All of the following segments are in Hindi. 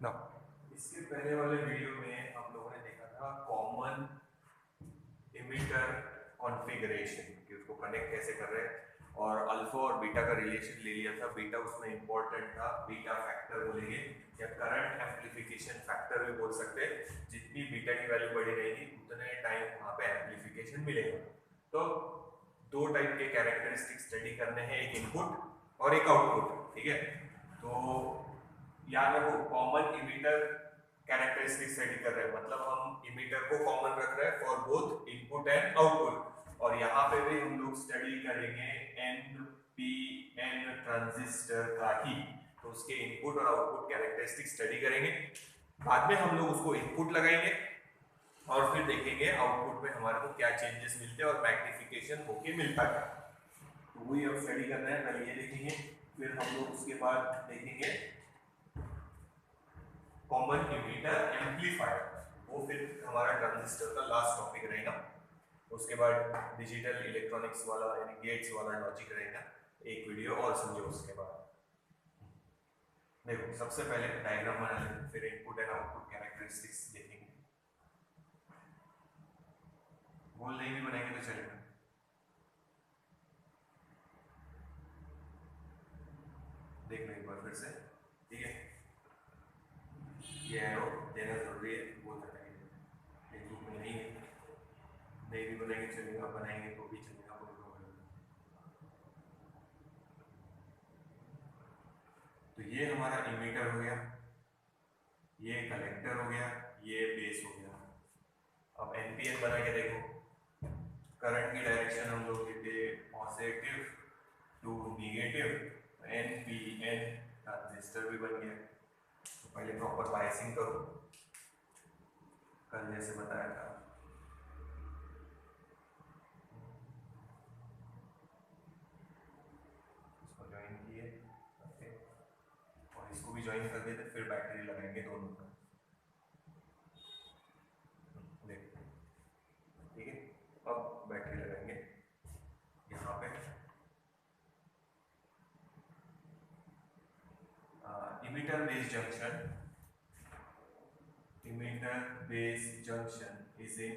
ना इसके पहले वाले वीडियो में हम लोगों ने देखा था कॉमन इमिटर कॉन्फ़िगरेशन कि उसको कनेक्ट कैसे कर रहे हैं, और अल्फा और बीटा का रिलेशन ले लिया था। बीटा उसमें इंपॉर्टेंट था, बीटा फैक्टर बोलेंगे या करंट एम्पलीफिकेशन फैक्टर भी बोल सकते हैं। जितनी बीटा की वैल्यू बड़ी रहेगी उतने टाइम वहाँ पे एम्पलीफिकेशन मिलेगा। तो दो टाइप के कैरेक्टरिस्टिक स्टडी करने हैं, एक इनपुट और एक आउटपुट, ठीक है। तो याद रखो कॉमन इमिटर कैरेक्टरिस्टिक स्टडी कर रहे हैं, मतलब हम इमिटर को कॉमन रख रहे हैं for both input and output. और यहाँ पे भी हम लोग स्टडी करेंगे NPN ट्रांजिस्टर का ही, तो उसके इनपुट और आउटपुट कैरेक्टरिस्टिक स्टडी करेंगे। बाद में हम लोग उसको इनपुट लगाएंगे और फिर देखेंगे आउटपुट में हमारे को क्या चेंजेस मिलते हैं और मैग्निफिकेशन होके मिलता है। तो वही अब स्टडी करना है, पहले ये देखेंगे, फिर हम लोग उसके बाद देखेंगे कॉमन इमिटर एम्पलीफायर, वो फिर हमारा ट्रांजिस्टर का लास्ट टॉपिक रहेगा। उसके बाद डिजिटल इलेक्ट्रॉनिक्स वाला यानी गेट्स वाला लॉजिक रहेगा, एक वीडियो और समझो उसके बाद। देखो सबसे पहले डायग्राम बना लेते, फिर इनपुट एंड आउटपुट कैरेक्टरिस्टिक्स देखेंगे। गोल नहीं भी बनाएंगे तो चलेगा। देख लो एक बार फिर से, ठीक है। ये एरो देना जरूरी है, वो बनाएंगे, एक ग्रुप में नहीं है, नहीं भी बनाएंगे चलेगा, बनाएंगे तो भी चलेगा, कोई प्रॉब्लम नहीं। तो ये हमारा इमीटर हो गया, ये कलेक्टर हो गया, ये बेस हो गया। अब एनपीएन बना के देखो, करंट की डायरेक्शन हम लोग लेते positive to negative, NPN transistor भी बन गया। तो पहले प्रॉपर बायसिंग करो, कल जैसे बताया था। इसको ज्वाइन किए, ओके, और इसको भी ज्वाइन कर देते, फिर बैटरी लगाएंगे दोनों का। देखो ठीक है, अब बैटरी लगाएंगे यहाँ पे। emitter base junction, emitter base junction is in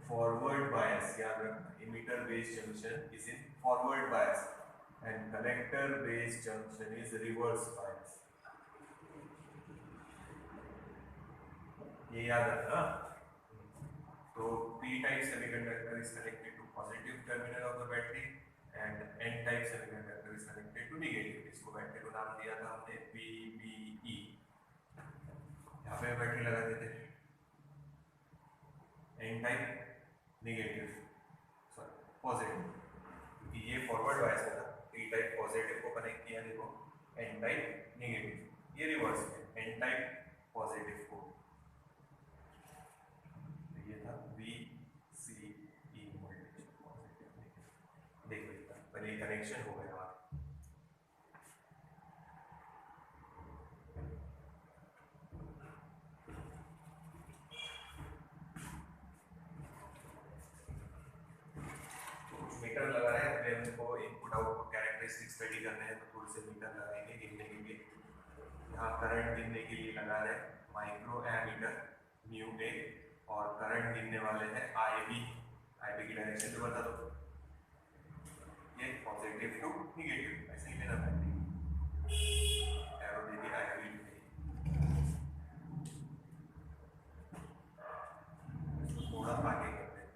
forward bias, याद रखना emitter base junction is in forward bias and collector base junction is reverse bias, ये याद रखना। तो p type semiconductor is connected to positive terminal of the battery and n type semiconductor is connected to negative। इसको बैटरी को नाम दिया था हमने PBE। यहाँ पे बैटरी लगा देते हैं, n type negative, sorry positive, क्योंकि ये फॉरवर्ड बायस था। p टाइप पॉजिटिव को कनेक्ट किया, देखो n टाइप नेगेटिव, ये रिवर्स है n टाइप पॉजिटिव को। तो ये था VCE वोल्टेज पॉजिटिव नेगेटिव। देखो पहले कनेक्शन हो गया। मीटर लगा रहे हैं, पहले हमको इनपुट आउटपुट कैरेक्टरिस्टिक स्टडी करने हैं, तो थोड़े से मीटर लगाएंगे गिनने के लिए। यहाँ करंट गिनने के लिए लगा रहे हैं माइक्रो एमीटर म्यू ए, और करंट गिनने वाले हैं आईबी। आईबी की डायरेक्शन तो बता दो, ये पॉजिटिव टू निगेटिव, ऐसे ही लेना है, एरो दे दिया आईबी। थोड़ा आगे करते हैं,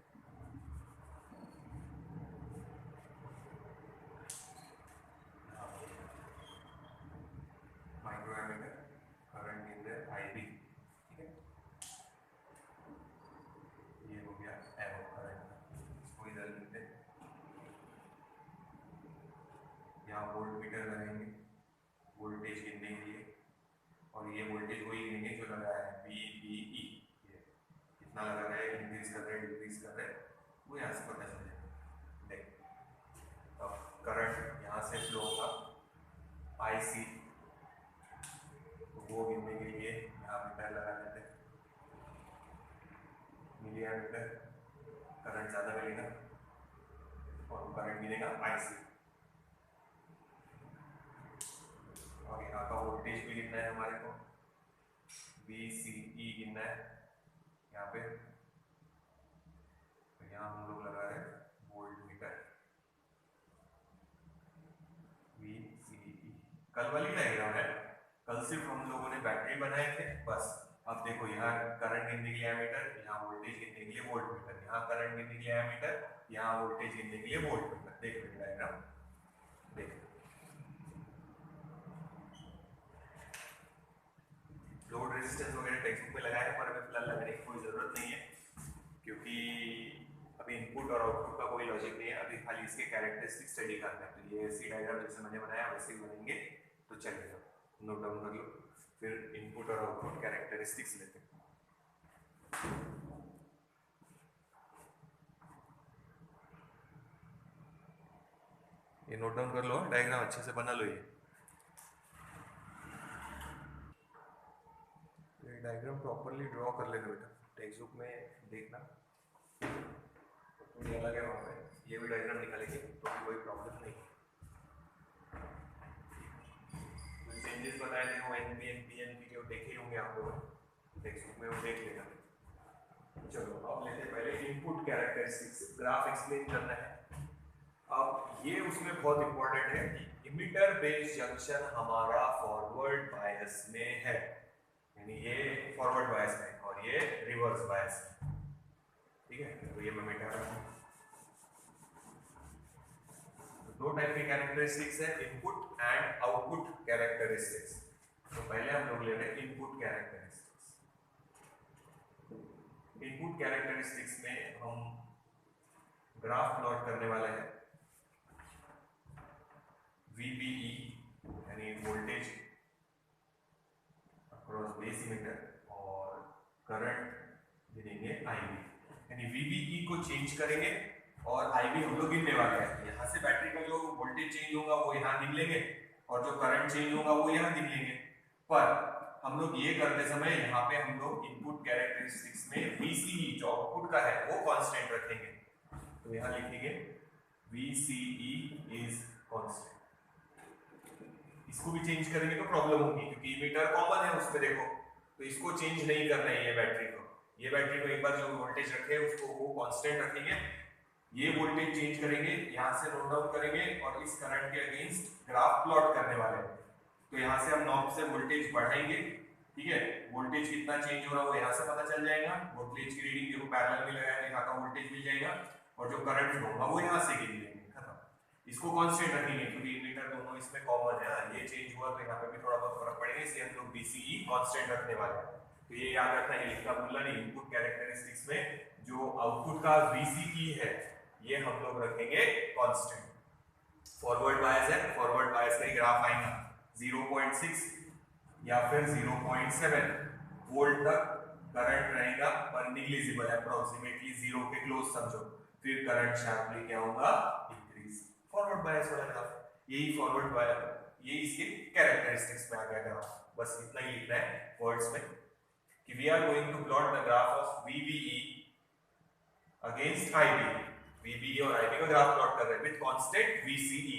micro ammeter current in the IB, ठीक है। ये हो गया एरो करंट, इसको इधर लिखते हैं। यहाँ वोल्ट मीटर लगाएंगे वोल्टेज गिनने के लिए, और ये वोल्टेज वही गिनेंगे जो लगाया है VBE। ये कितना लगा रहा है, इंक्रीज कर रहे हैं डिक्रीज कर रहे हैं, वो यहाँ से पता चल जाएगा। देख अब करंट यहाँ से फ्लो होगा IC, तो वो गिनने के लिए यहाँ मीटर लगा देते हैं, मिली मीटर, करंट ज़्यादा मिलेगा और करंट मिलेगा IC। और यहाँ का वोल्टेज भी गिनना है हमारे को, VCE गिनना है यहाँ पे। तो यहाँ हम लोग लगा रहे हैं वोल्ट मीटर VCE। कल वाली डायग्राम है, कल सिर्फ हम लोगों ने बैटरी बनाए थे बस। अब देखो यहाँ करंट गिनने के लिए एमीटर, यहाँ वोल्टेज गिनने के लिए वोल्ट मीटर, यहाँ करंट गिनने के लिए एमीटर, यहाँ वोल्टेज गिनने के लिए वोल्ट मीटर। देखो डायग्राम देखो, लोड रेजिस्टेंस वगैरह टेक्स्ट बुक में लगाया है पर अभी फिलहाल लगाने की कोई जरूरत नहीं है, क्योंकि अभी इनपुट और आउटपुट का कोई लॉजिक नहीं है, अभी खाली इसके कैरेक्टरिस्टिक स्टडी करना है। तो ये सी डायग्राम जैसे मैंने बनाया वैसे ही बनेंगे तो चलेगा, नोट डाउन कर लो। फिर इनपुट और आउटपुट कैरेक्टरिस्टिक्स लेते हैं। ये नोट डाउन कर लो, डायग्राम अच्छे से बना लो। ये डायग्राम प्रॉपरली ड्रॉ कर लेना बेटा, टेक्स्ट बुक में देखना तो अलग है, वहाँ पे ये भी डायग्राम निकालेंगे तो भी कोई प्रॉब्लम नहीं। चेंजेस बताए थे वो एनपी एनपी एनपी के देखे ही होंगे आप लोग, टेक्स्ट बुक में वो देख लेना। चलो अब लेते हैं पहले इनपुट कैरेक्टरिस्टिक्स, ग्राफ एक्सप्लेन करना है। अब ये उसमें बहुत इंपॉर्टेंट है कि इमिटर बेस जंक्शन हमारा फॉरवर्ड बायस में है, यानी ये फॉरवर्ड बायस है और ये रिवर्स बायस है, ठीक है। तो ये मैं मिटा रहा हूँ। दो टाइप के कैरेक्टरिस्टिक्स है, इनपुट एंड आउटपुट कैरेक्टरिस्टिक्स। तो पहले हम लोग ले रहे हैं इनपुट कैरेक्टरिस्टिक्स। इनपुट कैरेक्टरिस्टिक्स में हम ग्राफ प्लॉट करने वाले हैं, VBE यानी वोल्टेज अक्रॉस बेस इमिटर, और करंट गिनेंगे IB, यानी VBE को चेंज करेंगे और IB हम लोग गिनने वाले हैं। यहाँ से बैटरी का जो वोल्टेज चेंज होगा वो यहाँ गिन लेंगे और जो करंट चेंज होगा वो यहाँ गिन लेंगे। पर हम लोग ये करते समय यहाँ पे हम लोग इनपुट कैरेक्टरिस्टिक्स में VCE जो आउटपुट का है वो कांस्टेंट रखेंगे। तो यहाँ लिखेंगे VCE इज कांस्टेंट। इसको भी चेंज करेंगे तो प्रॉब्लम होगी क्योंकि इमीटर कॉमन है उसमें देखो, तो इसको चेंज नहीं करना है। ये बैटरी को एक बार जो वोल्टेज रखे उसको वो कांस्टेंट रखेंगे, ये वोल्टेज चेंज करेंगे, यहाँ से नोट डाउन करेंगे और इस करंट के अगेंस्ट ग्राफ प्लॉट करने वाले हैं। तो यहाँ से हम नॉब से वोल्टेज बढ़ाएंगे, ठीक है, वोल्टेज कितना चेंज हो रहा है वो यहाँ से पता चल जाएगा। वोल्टेज की रीडिंग देखो पैरेलल में लगाया तो यहाँ का वोल्टेज मिल जाएगा और जो करंट होगा वो यहाँ से गिन लेंगे, खत्म। इसको कांस्टेंट रखेंगे क्योंकि इमीटर दोनों इसमें कॉमन है, ये चेंज हुआ तो यहाँ पे भी थोड़ा बहुत फर्क पड़ेगा, इसलिए हम लोग VCE कांस्टेंट रखने वाले हैं। तो ये याद रखना है, लिखना भूलना नहीं। इनपुट कैरेक्टरिस्टिक्स में जो आउटपुट का VCE है ये हम लोग रखेंगे कांस्टेंट। फॉरवर्ड बायस है, फॉरवर्ड बायस का ही ग्राफ आएगा 0.6 या फिर 0.7 वोल्ट तक करंट रहेगा पर निग्लिजिबल, अप्रोक्सीमेटली 0 के क्लोज समझो। फिर करंट शार्पली क्या होगा, इंक्रीज। फॉरवर्ड बायस वाला ग्राफ, यही फॉरवर्ड बायस, ये इसके कैरेक्टरिस्टिक्स में आ गया ग्राफ। बस इतना ही लिखना है वर्ड्स में कि we are going to plot the graph of VBE against IB। VBE और IB का ग्राफ प्लॉट कर रहे हैं with constant VCE।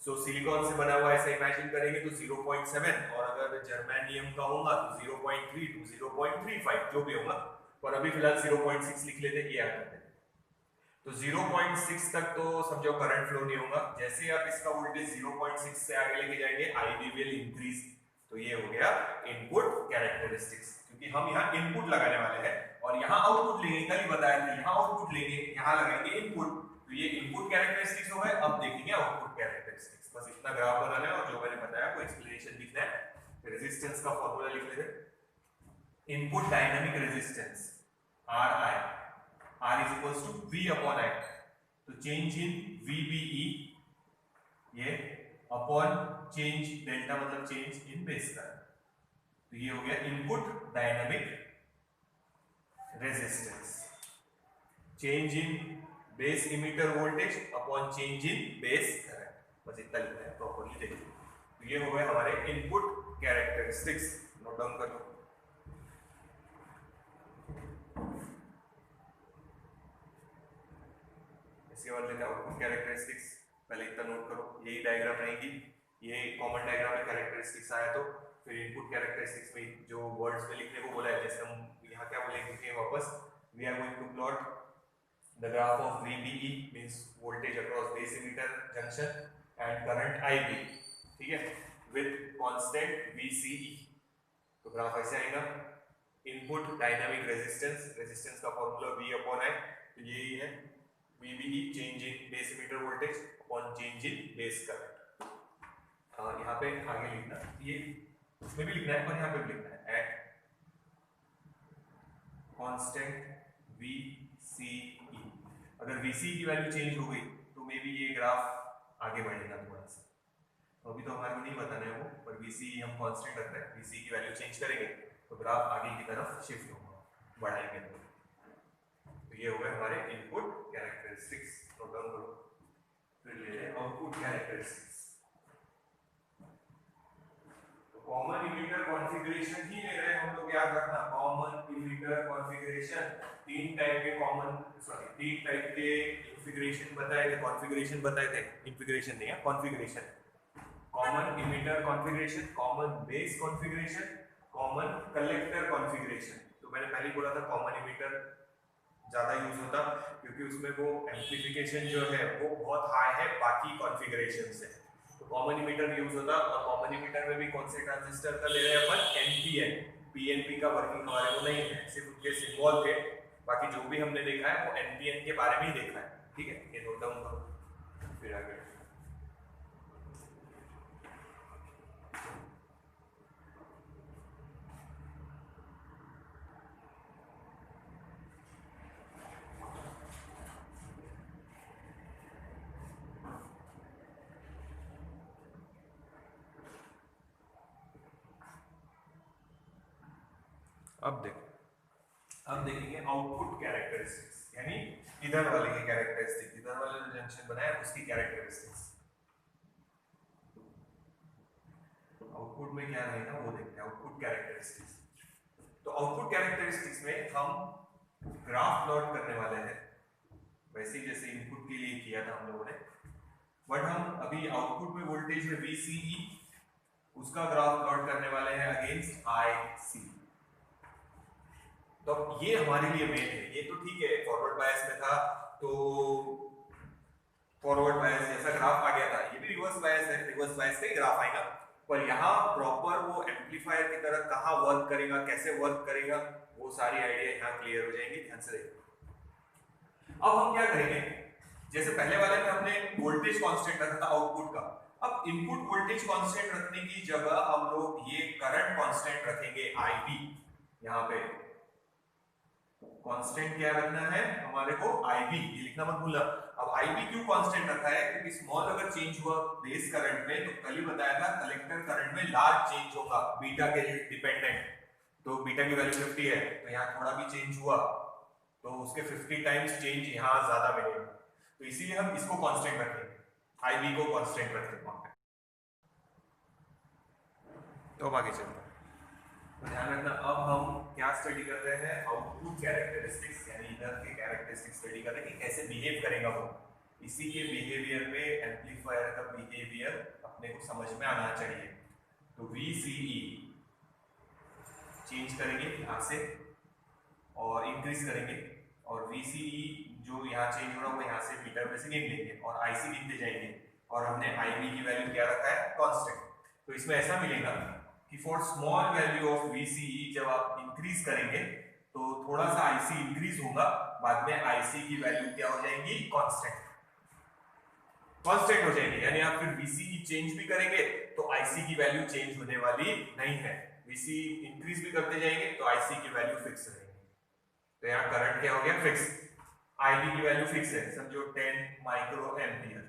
So silicon से बना हुआ ऐसा इमेजिन करेंगे तो 0.7, और अगर जर्मेनियम का होगा तो 0.3 to 0.35 जो भी होगा, पर अभी फिलहाल 0.6 लिख लेते हैं, ये आ जाते हैं। तो 0.6 तक तो समझो करंट फ्लो नहीं होगा, जैसे ही आप इसका वोल्टेज 0.6 से आगे लेके जाएंगे IB विल इंक्रीज। तो ये हो गया इनपुट कैरेक्टरिस्टिक्स, क्योंकि हम यहाँ इनपुट लगाने वाले हैं और यहाँ आउटपुट लेंगे, कल ही बताया था, यहाँ आउटपुट लेंगे, यहाँ लगाएंगे इनपुट। तो ये इनपुट कैरेक्टरिस्टिक्स हो गए, अब देखेंगे आउटपुट कैरेक्टरिस्टिक्स। बस इतना ग्राफ बनाना है और जो मैंने बताया वो एक्सप्लेनेशन लिखना है। रेजिस्टेंस का फॉर्मूला लिख लेते हैं, input dynamic resistance RI, R is equals to V upon I। तो चेंज इन VBE ये अपॉन चेंज डेल्टा मतलब चेंज इन बेस करंट। तो ये हो गया input dynamic resistance, change in base emitter voltage upon change in base current. बस इतना लिखना है, प्रॉपर्ली देखिए। तो ये हो गए हमारे इनपुट कैरेक्टरिस्टिक्स, नोट डाउन कर लो। इसके बाद लेते हैं आउटपुट कैरेक्टरिस्टिक्स, पहले इतना नोट करो, यही डायग्राम रहेगी। ये कॉमन डायग्राम में कैरेक्टरिस्टिक्स आया। तो फिर इनपुट कैरेक्टरिस्टिक्स में जो वर्ड्स में लिखने को बोला है, जैसे हम यहाँ क्या बोलेंगे वापस, we are going to plot the graph of VBE means voltage across base emitter junction and current IB, ठीक है, विद कांस्टेंट VCE। तो ग्राफ ऐसे आएगा। इनपुट डायनामिक रेजिस्टेंस, रेजिस्टेंस का फॉर्मूला V/I, तो यही है VBE, change in base emitter voltage upon change in base current. यहाँ पे आगे लिखना, ये इसमें भी लिखना है और यहाँ पे भी लिखना है, एट कांस्टेंट VCE। अगर VCE की वैल्यू चेंज हो गई तो मे बी ये ग्राफ आगे बढ़ेगा थोड़ा सा। तो अभी तो हमारे को नहीं बताना है वो, पर VCE हम कांस्टेंट रखते हैं, VCE की वैल्यू चेंज करेंगे तो ग्राफ आगे की तरफ शिफ्ट होगा, बढ़ाएंगे तो ये हो गए हमारे इनपुट कैरेक्टरिस्टिक्स। नोट डाउन करो। फिर ले लें output characteristics. Common emitter configuration ही ले रहे हैं हम लोग, याद रखना। कॉमन इमीटर कॉन्फ़िगरेशन, तीन टाइप के कॉन्फ़िगरेशन बताए थे, कॉन्फ़िगरेशन बताए थे, कॉन्फ़िगरेशन नहीं है, configuration. Common emitter configuration, common base configuration, common collector configuration. तो मैंने पहले बोला था कॉमन इमीटर ज्यादा यूज होता क्योंकि उसमें वो एम्प्लीफिकेशन जो है वो बहुत हाई है बाकी कॉन्फ़िगरेशन से, तो कॉमन इमीटर यूज होता। और कॉमन इमीटर में भी कौन से ट्रांजिस्टर का ले रहे हैं अपन, NPN। PNP का वर्किंग हमारे को नहीं है, सिर्फ उनके सिंबल थे, बाकी जो भी हमने देखा है वो NPN के बारे में ही देखा है, ठीक है, ये नोट डाउन करो। फिर आगे अब देखेंगे आउटपुट कैरेक्टरिस्टिक्स, यानी इधर वाले की कैरेक्टरिस्टिक्स, इधर वाले जो जंक्शन बनाया उसकी कैरेक्टरिस्टिक्स। आउटपुट में क्या रहेगा वो देखते हैं, आउटपुट कैरेक्टरिस्टिक्स। तो आउटपुट कैरेक्टरिस्टिक्स में हम ग्राफ प्लॉट करने वाले हैं, वैसे जैसे इनपुट के लिए किया था हम लोगों ने, बट हम अभी आउटपुट में वोल्टेज है VCE, उसका ग्राफ प्लॉट करने वाले हैं अगेंस्ट IC। तो ये हमारे लिए मेन है। ये तो ठीक है, फॉरवर्ड बायस में था तो फॉरवर्ड बायस जैसा ग्राफ आ गया था, ये भी रिवर्स बायस है, रिवर्स बायस का ही ग्राफ आएगा, पर यहाँ प्रॉपर वो एम्पलीफायर की तरह कहाँ वर्क करेगा, कैसे वर्क करेगा, वो सारी आइडिया यहाँ क्लियर हो जाएंगी, ध्यान से देखो। अब हम क्या करेंगे, जैसे पहले वाले में हमने वोल्टेज कांस्टेंट रखा था आउटपुट का, अब इनपुट वोल्टेज कांस्टेंट रखने की जगह हम लोग ये करंट कांस्टेंट रखेंगे IB। यहाँ पे कांस्टेंट क्या रखना है हमारे को, IB, ये लिखना मत भूलना। अब IB क्यों कांस्टेंट रखा है, क्योंकि स्मॉल अगर चेंज हुआ बेस करंट में, तो कल ही बताया था कलेक्टर करंट में लार्ज चेंज होगा बीटा के डिपेंडेंट, तो बीटा की वैल्यू 50 है, तो यहाँ थोड़ा भी चेंज हुआ तो उसके 50 टाइम्स चेंज यहाँ ज्यादा मिलेगा, तो इसीलिए हम इसको कांस्टेंट रखेंगे, IB को कांस्टेंट रखेंगे वहां पे। तो अब आगे चलते हैं, तो ध्यान रखना। अब हम क्या स्टडी कर रहे हैं, आउटपुट कैरेक्टरिस्टिक्स, यानी इधर के कैरेक्टरिस्टिक्स स्टडी कर रहे हैं कि कैसे बिहेव करेगा वो। इसी के बिहेवियर में एम्पलीफायर का बिहेवियर अपने को समझ में आना चाहिए। तो VCE चेंज करेंगे यहाँ से और इंक्रीज करेंगे, और VCE जो यहाँ चेंज हो रहा है वो यहाँ से मीटर में से गिन लेंगे और IC गिनते जाएंगे, और हमने IB की वैल्यू क्या रखा है, कांस्टेंट। तो इसमें ऐसा मिलेगा कि for small value of VCE जब आप इंक्रीज करेंगे तो थोड़ा सा IC इंक्रीज होगा, बाद में IC की वैल्यू क्या हो जाएगी, कांस्टेंट हो जाएगी, यानी आप फिर VCE चेंज भी करेंगे तो IC की वैल्यू चेंज होने वाली नहीं है। VCE इंक्रीज भी करते जाएंगे तो IC की वैल्यू फिक्स रहेगी। तो यहाँ करंट क्या हो गया, फिक्स, IB की वैल्यू फिक्स है, समझो 10 माइक्रो एम्पियर।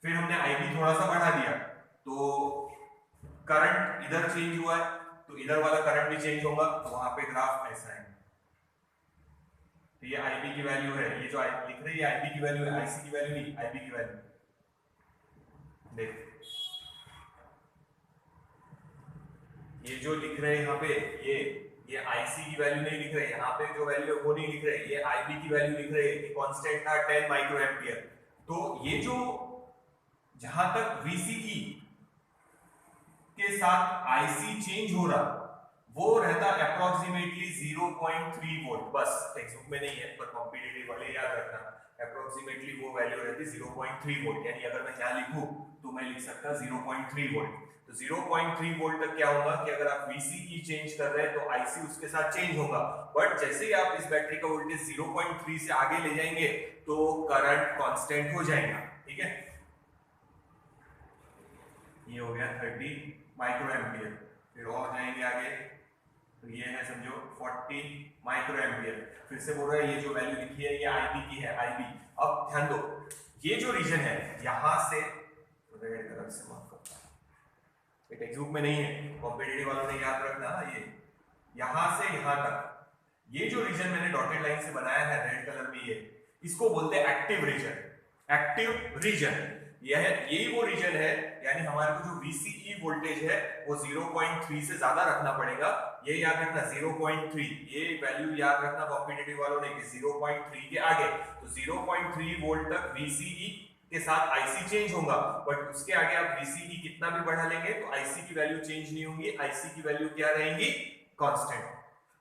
फिर हमने IB थोड़ा सा बढ़ा दिया तो करंट इधर चेंज हुआ है, तो इधर वाला करंट भी चेंज होगा, तो वहां पे ग्राफ ऐसा है। तो ये IB की वैल्यू है, ये जो लिख रही है IB की वैल्यू है, IC की वैल्यू नहीं, IB की वैल्यू देख, ये जो लिख रहे हैं यहाँ पे, ये IC की वैल्यू नहीं लिख रहे, यहाँ पे जो वैल्यू है वो नहीं लिख रहे, ये IB की वैल्यू लिख रहे हैं, कांस्टेंट था 10 माइक्रो एम्पियर। तो ये जो जहां तक VCE के साथ आईसी चेंज हो रहा वो रहता अप्रोक्सीमेटली 0.3 वोल्ट। बस टेक्स्ट बुक में नहीं है पर कॉम्पिटिटिव वाले याद रखना, अप्रोक्सीमेटली वो वैल्यू रहती 0.3 वोल्ट। यानी अगर मैं यहाँ लिखूं तो मैं लिख सकता 0.3 वोल्ट। तो 0.3 वोल्ट तक क्या होगा कि अगर आप VCE चेंज कर रहे हैं तो IC उसके साथ चेंज होगा। बट जैसे ही आप इस बैटरी का वोल्टेज 0.3 से आगे ले जाएंगे तो करंट कांस्टेंट हो जाएगा। ठीक है, ये हो गया 30 माइक्रो एम्पियर। फिर और जाएंगे आगे तो ये है समझो 40 माइक्रो एम्पियर। फिर से बोल रहा है ये जो वैल्यू लिखी है ये IB की है, IB। अब ध्यान दो ये जो रीजन है यहां से रेड कलर से मार्क करता है, ये टेक्स्ट बुक में नहीं है, कॉम्पिटिटिव वालों ने याद रखना। ये यहां से यहां तक ये जो रीजन मैंने डॉटेड लाइन से बनाया है रेड कलर में, ये इसको बोलते हैं एक्टिव रीजन। एक्टिव रीजन यही वो रीजन है, यानी हमारे को जो VCE वोल्टेज है वो 0.3 से ज्यादा रखना पड़ेगा। ये याद रखना 0.3, ये वैल्यू याद रखना कॉम्पिटिटिव वालों ने कि 0.3 के आगे तो 0.3 वोल्ट तक VCE के साथ IC चेंज होगा। बट उसके आगे आप VCE कितना भी बढ़ा लेंगे तो IC की वैल्यू चेंज नहीं होंगी, IC की वैल्यू क्या रहेंगी, कांस्टेंट।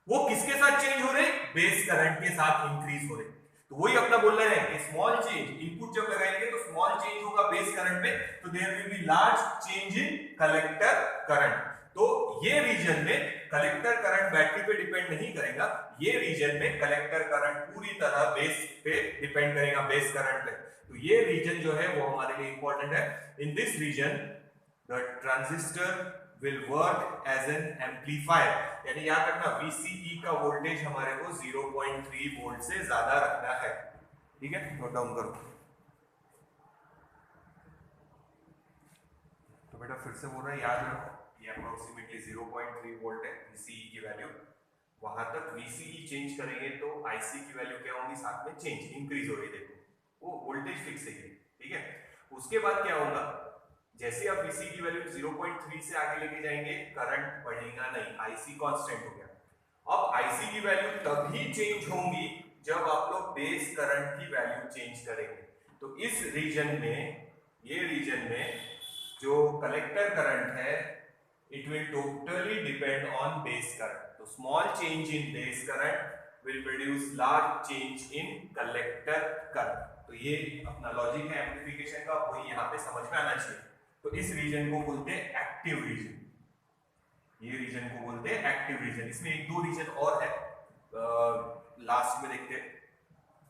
वो किसके साथ चेंज हो रहे, बेस करंट के साथ इंक्रीज हो रहे। तो वही अपना बोलना है कि स्मॉल चेंज इनपुट जब लगाएंगे तो स्मॉल चेंज होगा बेस करंट में, तो there will be large change in collector current. तो ये रीजन में कलेक्टर करंट बैटरी पे डिपेंड नहीं करेगा, ये रीजन में कलेक्टर करंट पूरी तरह बेस पे डिपेंड करेगा, बेस करंट पे। तो ये रीजन जो है वो हमारे लिए इंपॉर्टेंट है। In this region the transistor will work as an amplifier, यानी याद रखना VCE का वोल्टेज हमारे को 0.3 वोल्ट से ज्यादा रखना है। ठीक है, नोट डाउन करो। तो बेटा फिर से बोल रहा है याद रखो ये अप्रोक्सीमेटली 0.3 वोल्ट है VCE की वैल्यू। वहां तक VCE चेंज करेंगे तो IC की वैल्यू क्या होगी, साथ में चेंज इंक्रीज हो रही है, देखो वो वोल्टेज फिक्स है। ठीक है, उसके बाद क्या होगा, जैसे आप VCE की वैल्यू 0.3 से आगे लेके जाएंगे करंट बढ़ेगा नहीं, IC कांस्टेंट हो गया। अब IC की वैल्यू तभी चेंज होंगी जब आप लोग बेस करंट की वैल्यू चेंज करेंगे। तो इस रीजन में, ये रीजन में जो कलेक्टर करंट है it will totally depend on base current. तो small change in base current will produce large change in collector current. तो ये अपना लॉजिक है एम्प्लीफिकेशन का, वही यहाँ पे समझ में आना चाहिए। तो इस रीजन को बोलते हैं एक्टिव रीजन, ये रीजन को बोलते हैं एक्टिव रीजन। इसमें एक दो रीजन और है, लास्ट में देखते हैं।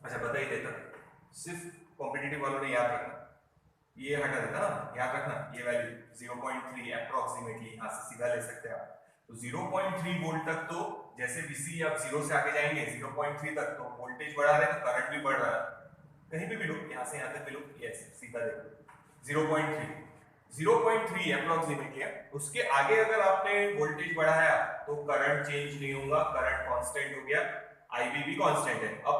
अच्छा बता ही देता, सिर्फ कॉम्पिटिटिव वालों ने याद रखना, ये हटा देता ना, याद रखना ये वैल्यू 0.3 अप्रोक्सीमेटली यहां से सीधा ले सकते हैं आप। तो 0.3 वोल्ट तक तो जैसे VCE आप 0 से आगे जाएंगे 0.3 तक तो वोल्टेज बढ़ा रहे हैं तो करंट भी बढ़ रहा है। कहीं भी लो, यहां से यहां तक भी लो, यस सीधा देखो 0.3 अप्रोक्सीमेटली है। उसके आगे अगर आपने वोल्टेज बढ़ाया तो करंट चेंज नहीं होगा, करंट कांस्टेंट हो गया, IB भी कांस्टेंट है। अब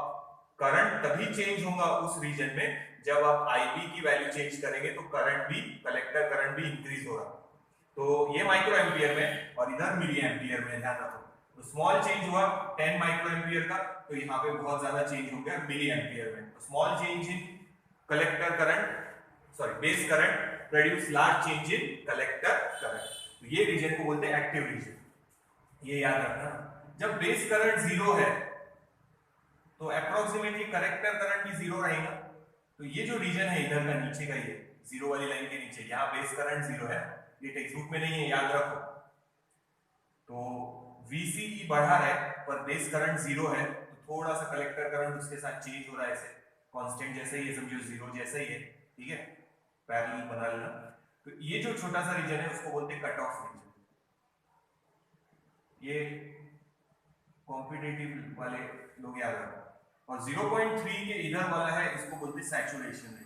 करंट तभी चेंज होगा उस रीजन में जब आप IB की वैल्यू चेंज करेंगे तो करंट भी, कलेक्टर करंट भी इंक्रीज होगा। तो ये माइक्रो एम्पियर में और इधर मिली एम्पियर में, ध्यान रखो। तो स्मॉल चेंज हुआ 10 माइक्रो एम्पियर का, तो यहाँ पे बहुत ज्यादा चेंज हो गया मिली एम्पियर में। तो small change in collector current, sorry base current produce large change in collector current. तो ये रीजन को बोलते हैं एक्टिव रीजन, ये याद रखना। जब बेस करंट 0 है तो अप्रोक्सीमेटली कलेक्टर करंट भी 0 रहेगा। तो ये जो रीजन है इधर का नीचे का, ये 0 वाली लाइन के नीचे, यहाँ बेस करंट 0 है, ये टेक्स्ट बुक में नहीं है, याद रखो। तो VCE बढ़ा है पर बेस करंट 0 है, तो थोड़ा सा कलेक्टर करंट उसके साथ चेंज हो रहा है, ऐसे कांस्टेंट जैसे ही है, समझो 0 जैसा ही है। ठीक है, पैरेलल बना लेना। तो ये जो छोटा सा रीजन है उसको बोलते हैं कट ऑफ रीजन। ये कॉम्पिटिटिव वाले लोग याद रखो। और 0.3 के इधर वाला है इसको बोलते हैं सैचुरेशन रीजन।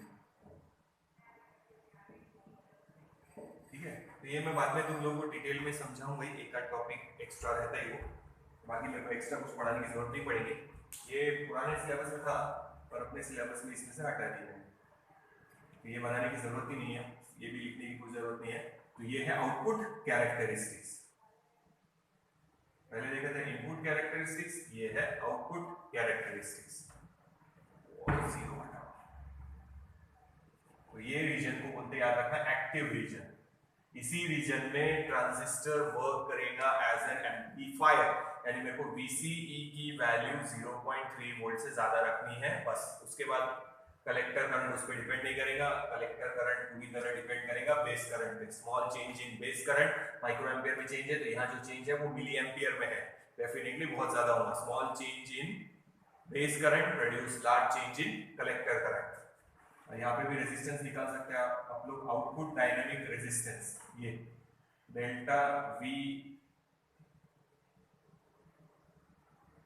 ठीक है, तो ये मैं बाद में तुम लोगों को डिटेल में समझाऊंगा, एक का टॉपिक एक्स्ट्रा रहता ही वो, बाकी मेरे को एक्स्ट्रा कुछ पढ़ाने की जरूरत नहीं पड़ेगी। ये पुराने सिलेबस में था पर अपने सिलेबस में इसमें से हटा दिया है, तो ये बनाने की जरूरत ही नहीं है, ये भी लिखने की कोई जरूरत नहीं है। तो ये है आउटपुट कैरेक्टरिस्टिक्स, पहले देखा था इनपुट कैरेक्टरिस्टिक्स, ये है आउटपुट कैरेक्टरिस्टिक्स। तो ये रीजन को बोलते, याद रखना एक्टिव रीजन। इसी रीजन में ट्रांजिस्टर वर्क करेगा एज एन एम्पलीफायर, यानी मेरे को VCE की वैल्यू 0.3 वोल्ट से ज्यादा रखनी है बस। उसके बाद कलेक्टर करंट उस पर डिपेंड नहीं करेगा, कलेक्टर करंट पूरी तरह डिपेंड करेगा बेस करंट पे। Small change in base current micro ampere में चेंज है, तो यहाँ जो चेंज है वो मिली एम्पियर में है, डेफिनेटली बहुत ज्यादा होगा। Small change in base current produce large change in collector current. यहाँ पे भी रेजिस्टेंस निकाल सकते हैं आप लोग, आउटपुट डायनेमिक रेजिस्टेंस, ये delta V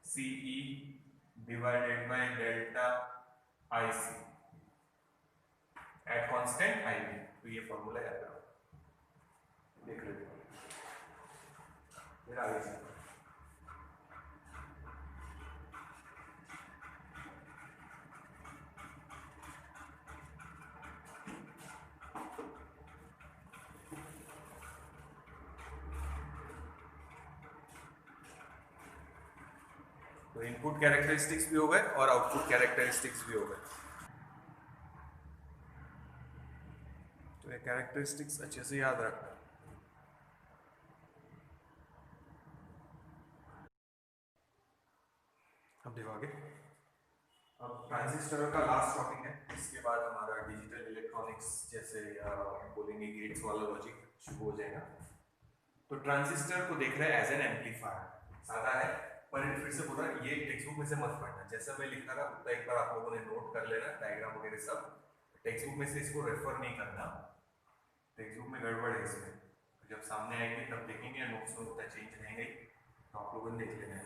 CE divided by delta IC at constant IB। तो ये फॉर्मूला याद करो, देख लेते हैं फिर आगे चलते हैं। तो इनपुट कैरेक्टरिस्टिक्स भी हो गए और आउटपुट कैरेक्टरिस्टिक्स भी हो गए। तो ये कैरेक्टरिस्टिक्स अच्छे से याद रखना। अब देखो आगे, अब ट्रांजिस्टर का लास्ट टॉपिक है, इसके बाद हमारा डिजिटल इलेक्ट्रॉनिक्स जैसे बोलेंगे गेट्स वाला लॉजिक शुरू हो जाएगा। तो ट्रांजिस्टर को देख रहे हैं एज एन एम्पलीफायर, सादा है, पर फिर से बोल रहा है ये टेक्स्ट बुक में से मत पढ़ना, जैसा मैं लिखा था उतना एक बार आप लोगों ने नोट कर लेना, डायग्राम वगैरह सब टेक्स्ट बुक में से इसको रेफर नहीं करना, टेक्स्ट बुक में गड़बड़ है इसमें। तो जब सामने आएंगे तब देखेंगे, नोट्स में उतना चेंज रहेंगे तो आप लोगों ने देख लेना है।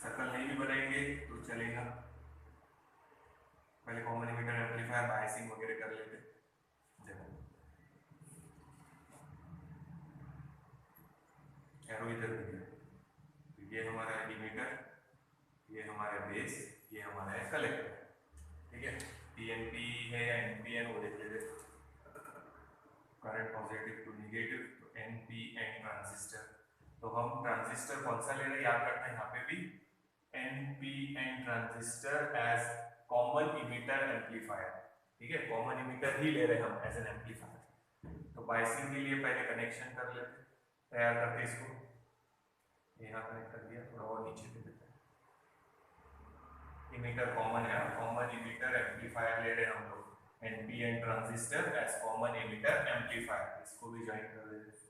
सर्कल नहीं भी बनाएंगे तो चलेगा, पहले कॉमन एमिटर एम्पलीफायर बायसिंग वगैरह कर लेते। एरो इधर भी है, तो ये हमारा इमीटर, ये हमारा बेस, ये हमारा है कलेक्टर, ठीक है। PNP है या NPN वो देख लेते, करंट पॉजिटिव टू नेगेटिव, तो NPN ट्रांजिस्टर। तो हम ट्रांजिस्टर कौन सा ले रहे हैं याद रखना, यहाँ पे भी NPN transistor as common emitter amplifier, ठीक है, कॉमन इमीटर ही ले रहे हैं हम एज एन एम्पलीफायर। तो बायसिंग के लिए पहले कनेक्शन कर लेते, तैयार करके इसको यहाँ कनेक्ट कर दिया, थोड़ा और नीचे दे देते हैं। इमीटर कॉमन है, कॉमन इमीटर एम्पलीफायर ले रहे हैं हम लोग, NPN transistor as common emitter amplifier, इसको भी ज्वाइन कर देते हैं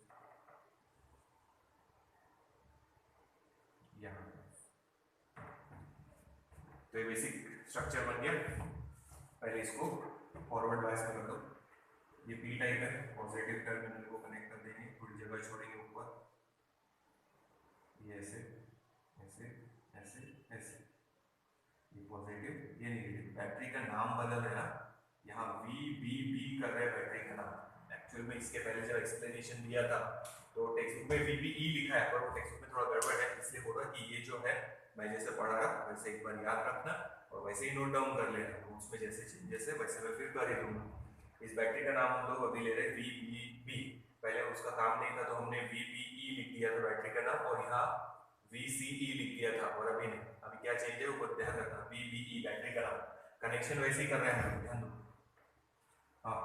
यहाँ। तो ये बेसिक स्ट्रक्चर बन गया। पहले इसको फॉरवर्ड बायस में कर दो, ये P टाइप है, पॉजिटिव टर्मिनल को कनेक्ट कर देंगे, थोड़ी जगह छोड़ेंगे ऊपर, ये ऐसे ऐसे ऐसे ऐसे, ये पॉजिटिव ये नेगेटिव। बैटरी का नाम बदल रहा है, यहाँ VBB कर रहे हैं बैटरी का नाम। एक्चुअल में इसके पहले जब एक्सप्लेनेशन दिया था तो टेक्स्ट बुक में VBE लिखा है, पर वो टेक्स्ट बुक में थोड़ा गड़बड़ है, इसलिए बोल रहा कि ये जो है मैं जैसे पढ़ा रहा वैसे एक बार याद रखना और वैसे ही नोट डाउन कर लेना, नोट्स में जैसे चेंजेस है वैसे मैं फिर कर ही दूंगा। इस बैटरी का नाम हम लोग अभी ले रहे हैं VBB, पहले उसका काम नहीं था तो हमने VBE लिख दिया था बैटरी का नाम, और यहाँ VCE लिख दिया था, और अभी नहीं, अभी क्या चेंज है ऊपर ध्यान रखना, VBE बैटरी का नाम, कनेक्शन वैसे ही कर रहे हैं, ध्यान दो। हाँ,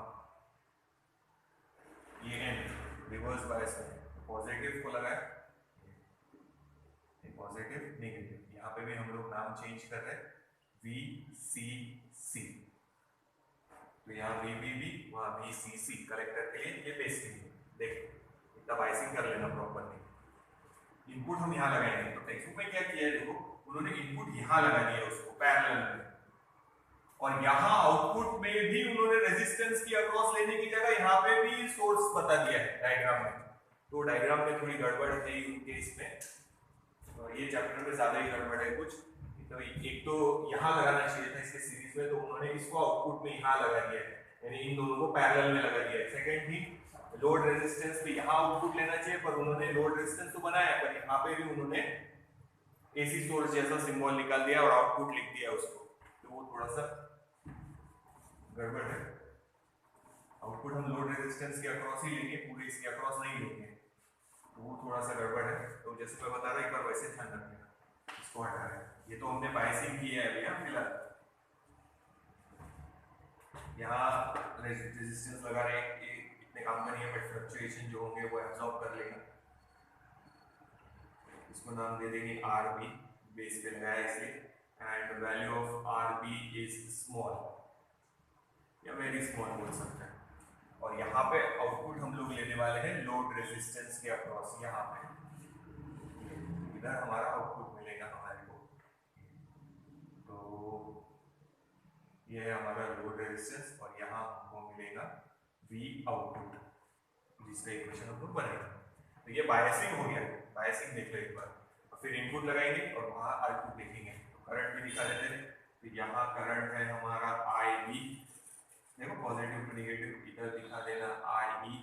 ये N रिवर्स बायस में पॉजिटिव को लगाए, पॉजिटिव नेगेटिव, यहाँ पे भी हम लोग नाम चेंज कर रहे हैं VCC, तो यहाँ VBB वहाँ VCC कलेक्टर के लिए, ये बेस के लिए। देखो इतना बायसिंग कर लेना प्रॉपरली। इनपुट हम यहाँ लगाएंगे, तो टेक्स्ट बुक में क्या किया है देखो, उन्होंने इनपुट यहाँ लगा दिया उसको पैरेलल में, और यहाँ आउटपुट में भी उन्होंने रेजिस्टेंस की अक्रॉस लेने की जगह यहाँ पे भी सोर्स बता दिया है डायग्राम में। तो डायग्राम में थोड़ी गड़बड़ है उनके इसमें, तो ये चैप्टर में ज्यादा ही गड़बड़ है कुछ। तो एक तो यहाँ लगाना चाहिए था इसके सीरीज में, तो उन्होंने इसको आउटपुट में यहाँ लगा दिया है, यानी इन दोनों को पैरेलल में लगा दिया है। सेकंड थिंग, लोड रेजिस्टेंस पे यहाँ आउटपुट लेना चाहिए, पर उन्होंने लोड रेजिस्टेंस तो बनाया, पर यहाँ पे भी उन्होंने एसी सोर्स जैसा सिंबल निकाल दिया और आउटपुट लिख दिया उसको, तो वो थोड़ा सा गड़बड़ है। आउटपुट हम लोड रेजिस्टेंस के अक्रॉस ही लेंगे, पूरे इसके अक्रॉस नहीं लेंगे, तो वो थोड़ा सा गड़बड़ है। तो जैसे मैं बता रहा एक बार वैसे ध्यान रखना, इसको हटा है, ये तो हमने बायसिंग की है अभी फिलहाल, यहाँ रेजिस्टेंस लगा रहे हैं, ये इतने काम का नहीं है, बट फ्लक्चुएशन जो होंगे वो एब्जॉर्ब कर लेगा। इसको नाम दे देंगे RB, बेस पे लगाया इसलिए, and value of RB is small या वेरी स्मॉल बोल सकते हैं। और यहाँ पे आउटपुट हम लोग लेने वाले हैं लोड रेजिस्टेंस के अक्रॉस, यहाँ पे इधर हमारा आउटपुट मिलेगा हमारे को। तो ये है हमारा लोड रेजिस्टेंस और यहाँ हमको मिलेगा V आउटपुट, जिसका इक्वेशन हम लोग बनाएंगे। तो ये बायसिंग हो गया, बायसिंग देख लो एक बार, और फिर इनपुट लगाएंगे और वहाँ आउटपुट देखेंगे। तो करंट भी दिखा देते हैं। तो यहाँ करंट है हमारा IB, देखो पॉजिटिव टू नेगेटिव, इधर दिखा देना IE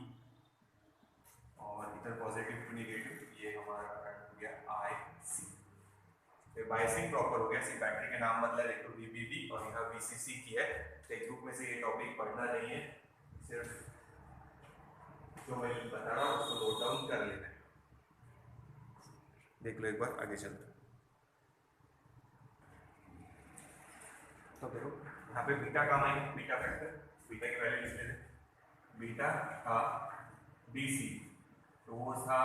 और इधर पॉजिटिव टू नेगेटिव, ये हमारा करंट हो गया IC। तो बायसिंग प्रॉपर हो गया। सिर्फ बैटरी के नाम बदला, देखो VBB और यहाँ VCC की है। टेक्स्ट बुक में से ये टॉपिक पढ़ना नहीं है, सिर्फ जो मैं बता रहा हूँ उसको नोट डाउन कर लेना है। देख लो एक बार, आगे चलते। तो देखो यहाँ पे बीटा का मान, बीटा फैक्टर, बीटा की वैल्यू लिख लेते हैं। बीटा का DC तो वो था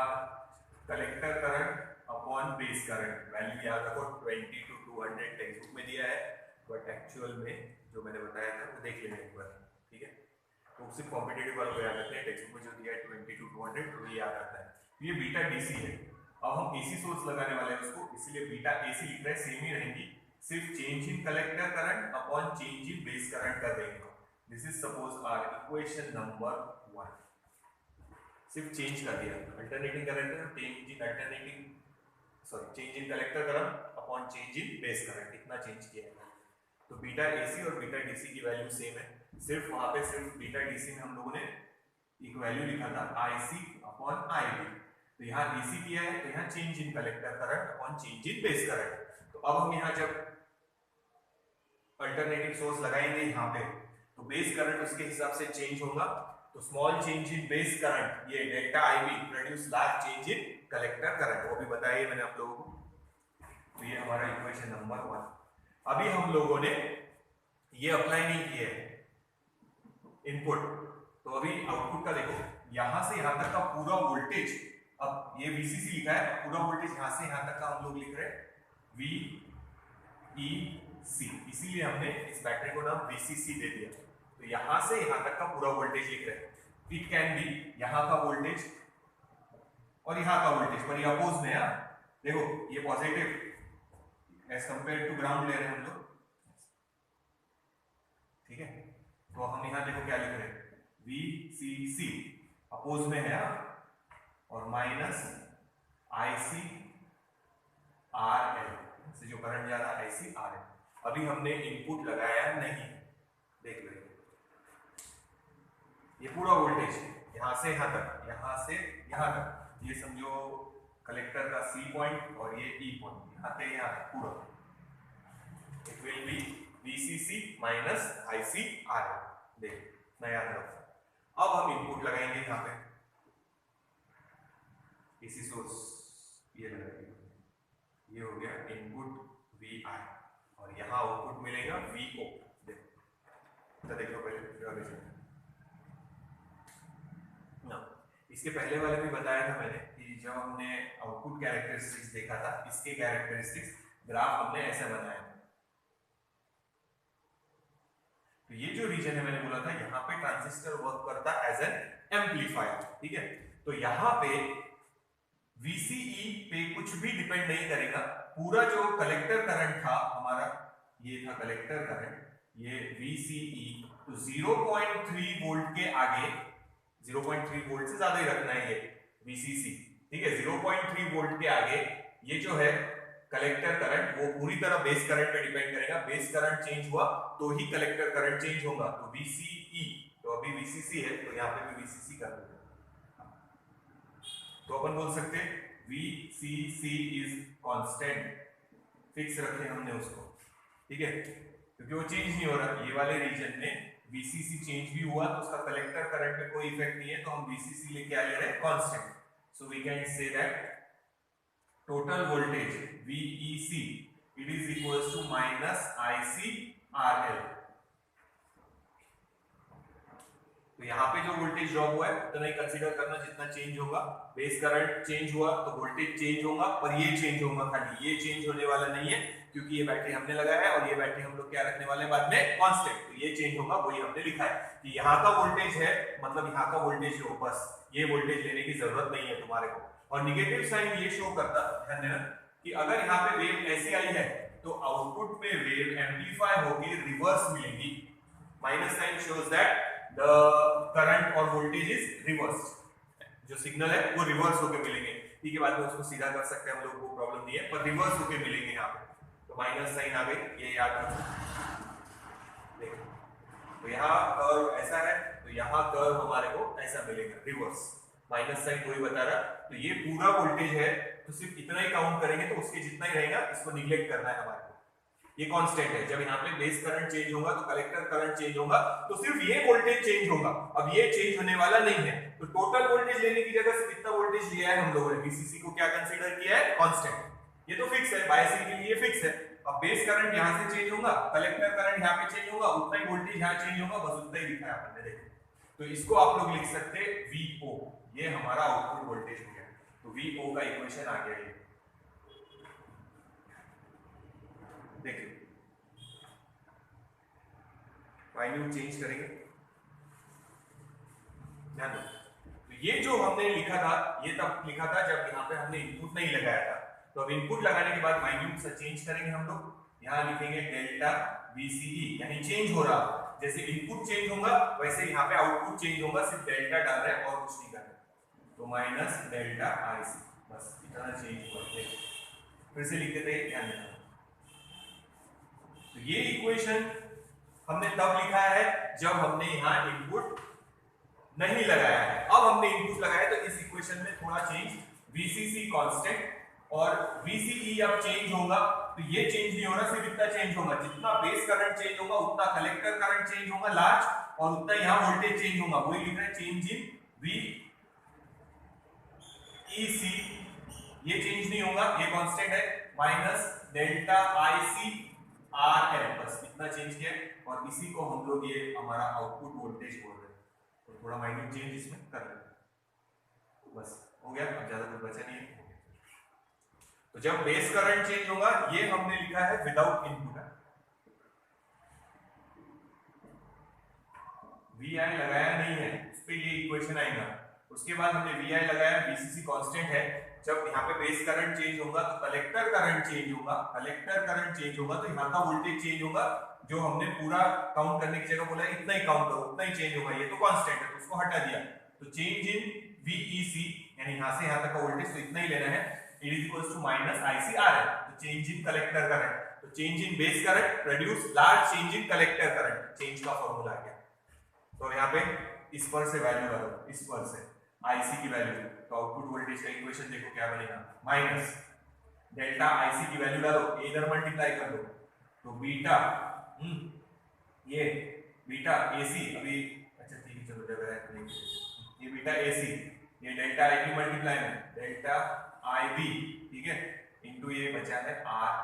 collector current upon base current. Value याद रखो 20 to 200 टेक्स्ट बुक में दिया है, बट एक्चुअल में जो मैंने बताया था वो देख लेना एक बार, ठीक है। तो सिर्फ कॉम्पिटेटिव वालों को याद रखते हैं, टेक्स्ट बुक में जो दिया है 20 to 200 तो ये याद रखता है। ये बीटा DC है। अब हम AC सोर्स लगाने वाले हैं उसको, इसलिए बीटा AC लिख रहे हैं, सेम ही रहेंगी, सिर्फ change in collector current upon change in base current कर देंगे। This is suppose our equation number 1। सिर्फ चेंज कर दिया, alternating current change in alternating, sorry change in collector current upon change in base current, इतना चेंज किया है। तो बीटा AC और बीटा DC की वैल्यू सेम है, सिर्फ वहां पे सिर्फ बीटा DC में हम लोगों ने एक वैल्यू लिखा था IC अपॉन IB। तो यहाँ DC किया है तो यहाँ change in collector current upon change in base current. तो अब हम यहाँ जब अल्टरनेटिव सोर्स लगाएंगे यहाँ पे, तो बेस करंट उसके हिसाब से चेंज होगा। तो small change in base current, ये delta IB produce large change in collector current, वो भी बताया मैंने आप लोगों को। तो ये हमारा इक्वेशन नंबर 1। अभी हम लोगों ने ये अप्लाई नहीं किया है इनपुट, तो अभी आउटपुट का देखो, यहां से यहां तक का पूरा वोल्टेज, अब ये VCC लिखा है, पूरा वोल्टेज यहां से यहां तक का हम लोग लिख रहे हैं VEC, इसीलिए हमने इस बैटरी को नाम VCC दे दिया। तो यहां से यहां तक का पूरा वोल्टेज लिख रहे हैं। इट कैन बी यहां का वोल्टेज और यहां का वोल्टेज, पर ये अपोज में है। देखो ये positive as compare to ground ले रहे हैं हम लोग, ठीक है। तो हम यहाँ देखो क्या लिख रहे हैं, VCC अपोज में है और माइनस ICRL से जो करंट जा रहा है ICRL। अभी हमने इनपुट लगाया नहीं, देख लो ये पूरा वोल्टेज यहाँ से यहाँ तक, यहाँ से यहाँ तक, ये समझो कलेक्टर का C पॉइंट और ये E पॉइंट, यहाँ से यहाँ तक पूरा, it will be VCC minus ICRL। देख नया तरफ। अब हम इनपुट लगाएंगे यहाँ पे AC सोर्स, ये लगाएंगे, ये हो गया इनपुट VI और यहाँ आउटपुट मिलेगा VO। देखो पहले इसके पहले वाले में बताया था मैंने कि जब हमने आउटपुट कैरेक्टरिस्टिक्स देखा था, इसके कैरेक्टरिस्टिक्स ग्राफ हमने ऐसा बनाया था। तो ये जो रीजन है मैंने बोला था, यहाँ पे ट्रांजिस्टर वर्क करता एज एन एम्पलीफायर, ठीक है। तो यहाँ पे VCE पे कुछ भी डिपेंड नहीं करेगा, पूरा जो कलेक्टर करंट था हमारा, ये था कलेक्टर करंट, ये VCE, तो 0.3 वोल्ट के आगे, 0.3 वोल्ट से ज्यादा ही रखना है ये VCC, ठीक है। 0.3 वोल्ट के आगे ये जो है कलेक्टर करंट, वो पूरी तरह बेस करंट पे डिपेंड करेगा। बेस करंट चेंज हुआ तो ही कलेक्टर करंट चेंज होगा। तो VCE, तो अभी VCC है तो यहाँ पे भी VCC कर देंगे। तो अपन बोल सकते हैं VCC इज कांस्टेंट, फिक्स रखे हमने उसको, ठीक है, क्योंकि वो चेंज नहीं हो रहा। ये वाले रीजन में VCC चेंज भी हुआ तो उसका कलेक्टर करंट पे कोई इफेक्ट नहीं है, तो हम VCC ले क्या ले रहे हैं, constant. So we can say that total voltage VEC it is equals to minus ICRL। तो यहाँ पे जो वोल्टेज ड्रॉप हुआ है उतना ही कंसीडर करना जितना चेंज होगा। बेस करंट चेंज हुआ तो वोल्टेज चेंज होगा, पर ये चेंज होगा खाली, ये चेंज होने वाला नहीं है क्योंकि ये बैटरी हमने लगाया है और ये बैटरी हम लोग क्या रखने वाले हैं बाद में कांस्टेंट। तो ये चेंज होगा, वही हमने लिखा है कि यहाँ का वोल्टेज है, मतलब यहाँ का वोल्टेज हो, बस ये वोल्टेज लेने की जरूरत नहीं है तुम्हारे को। और निगेटिव साइन ये शो करता, ध्यान देना कि अगर यहाँ पे वेव ऐसी आई है तो आउटपुट में वेव एम्पलीफाई होगी, रिवर्स मिलेगी। Minus sign shows that the current और वोल्टेज इज रिवर्स, जो सिग्नल है वो रिवर्स होके मिलेंगे। ठीक है, बाद में उसको सीधा कर सकते हैं हम लोग, को प्रॉब्लम नहीं है, पर रिवर्स होके मिलेंगे यहाँ पे। तो माइनस साइन आ गई, ये याद रखो। देखो तो यहाँ कर्व ऐसा है, तो यहाँ कर्व हमारे को ऐसा मिलेगा रिवर्स। माइनस साइन वही बता रहा, तो ये पूरा वोल्टेज है तो सिर्फ इतना ही काउंट करेंगे, तो उसके जितना ही रहेगा इसको निगलेक्ट करना है हमारे को। ये कांस्टेंट है, जब यहाँ पे बेस करंट चेंज होगा तो कलेक्टर करंट चेंज होगा, तो सिर्फ ये वोल्टेज चेंज होगा। अब ये चेंज होने वाला नहीं है, तो टोटल वोल्टेज लेने की जगह से कितना वोल्टेज लिया है हम लोगों ने, वीसीसी को क्या कंसीडर किया है, कांस्टेंट। ये तो फिक्स है, बायसिंग के लिए फिक्स है। अब बेस करंट यहाँ से चेंज होगा, कलेक्टर करंट यहाँ पे चेंज होगा, उतना ही वोल्टेज यहाँ चेंज होगा, बस उतना ही लिखा है आपने, देखो। तो इसको आप लोग लिख सकते हैं वीओ, ये हमारा आउटपुट वोल्टेज हो गया। तो वीओ का इक्वेशन आ गया ये, देखिए माइन्यूट चेंज करेंगे, ध्यान दो। तो ये जो हमने लिखा था, ये तब लिखा था जब यहाँ पे हमने इनपुट नहीं लगाया था। तो अब इनपुट लगाने के बाद माइन्यूट से चेंज करेंगे हम लोग, यहाँ लिखेंगे डेल्टा VCE, यानी चेंज हो रहा, जैसे इनपुट चेंज होगा वैसे यहाँ पे आउटपुट चेंज होगा, सिर्फ डेल्टा डाल रहे हैं और कुछ नहीं कर रहे। तो माइनस डेल्टा IC, बस इतना चेंज हुआ। फिर से लिख देते हैं, ध्यान देना। तो ये इक्वेशन हमने तब लिखा है जब हमने यहाँ इनपुट नहीं लगाया है। अब हमने इनपुट लगाया तो इस इक्वेशन में थोड़ा चेंज, VCC कांस्टेंट और VCE अब चेंज होगा, तो ये चेंज नहीं हो रहा, सिर्फ इतना चेंज होगा, जितना बेस करंट चेंज होगा उतना कलेक्टर करंट चेंज होगा लार्ज, और उतना यहाँ वोल्टेज चेंज होगा, वही लिख रहे हैं चेंज इन VEC। ये चेंज नहीं होगा, ये कांस्टेंट है, माइनस डेल्टा ICRL, बस इतना चेंज किया, और इसी को हम लोग ये हमारा आउटपुट वोल्टेज बोल रहे हैं। तो थोड़ा माइन्यूट चेंज इसमें कर लेते, बस हो गया, अब ज्यादा कुछ बचा नहीं है। तो जब बेस करंट चेंज होगा, ये हमने लिखा है विदाउट इनपुट, VI लगाया नहीं है, उस पे ये इक्वेशन आएगा। उसके बाद हमने VI लगाया, VCC कांस्टेंट है, जब यहाँ पे बेस करंट चेंज होगा तो कलेक्टर करंट चेंज होगा, कलेक्टर करंट चेंज होगा तो यहाँ का वोल्टेज चेंज होगा, जो हमने पूरा काउंट करने की जगह बोला है इतना ही काउंट करो, उतना ही चेंज होगा, ये तो कांस्टेंट है तो उसको हटा दिया। तो चेंज इन VEC, यानी यहाँ से यहाँ तक का वोल्टेज तो इतना ही लेना है, it is equals to minus ICRL, तो चेंज इन कलेक्टर करंट, तो change in base current produce large change in collector current, change का फॉर्मूला आ गया। तो यहाँ पे इस पर से वैल्यू डालो, इस पर से IC की वैल्यू, तो आउटपुट वोल्टेज का इक्वेशन देखो क्या बनेगा, माइनस डेल्टा IC की वैल्यू डालो, इधर मल्टीप्लाई कर दो, तो बीटा ये बीटा AC, अभी अच्छा ठीक है चलो जगह है, ये बीटा AC, ये डेल्टा IB मल्टीप्लाई में डेल्टा IB, ठीक है, इनटू ये बचा है R,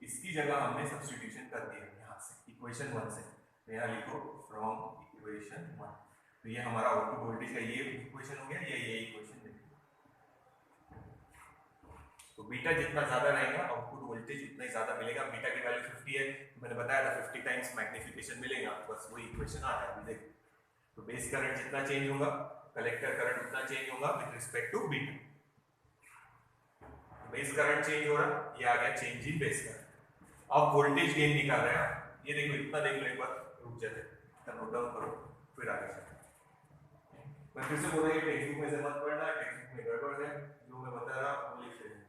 इसकी जगह हमने सब्स्टिट्यूशन कर दिया यहाँ से इक्वेशन 1 से, तो यहाँ लिखो फ्रॉम इक्वेशन 1, तो ये हमारा आउटपुट वोल्टेज का ये इक्वेशन हो गया, ये इक्वेशन देखो। तो बीटा जितना ज्यादा रहेगा आउटपुट वोल्टेज उतना ही ज्यादा मिलेगा। बीटा की वैल्यू 50 है, मैंने बताया था 50 टाइम्स मैग्निफिकेशन मिलेगा, बस वही इक्वेशन आ रहा है अभी देखो। तो बेस करंट जितना चेंज होगा कलेक्टर करंट उतना चेंज होगा with respect to beta. Base current change हो रहा, ये आ गया चेंज इन बेस करंट। अब वोल्टेज गेन निकाल रहे हैं, ये देखो इतना देख लो एक बार, रुक जाते नोट डाउन करो फिर आगे चलते। मैं फिर से बोल रहा हूँ टेक्स्ट बुक में से मत पढ़ना, टेक्स्ट बुक में गड़बड़ है, जो मैं बता रहा हूँ वो लिख लेना।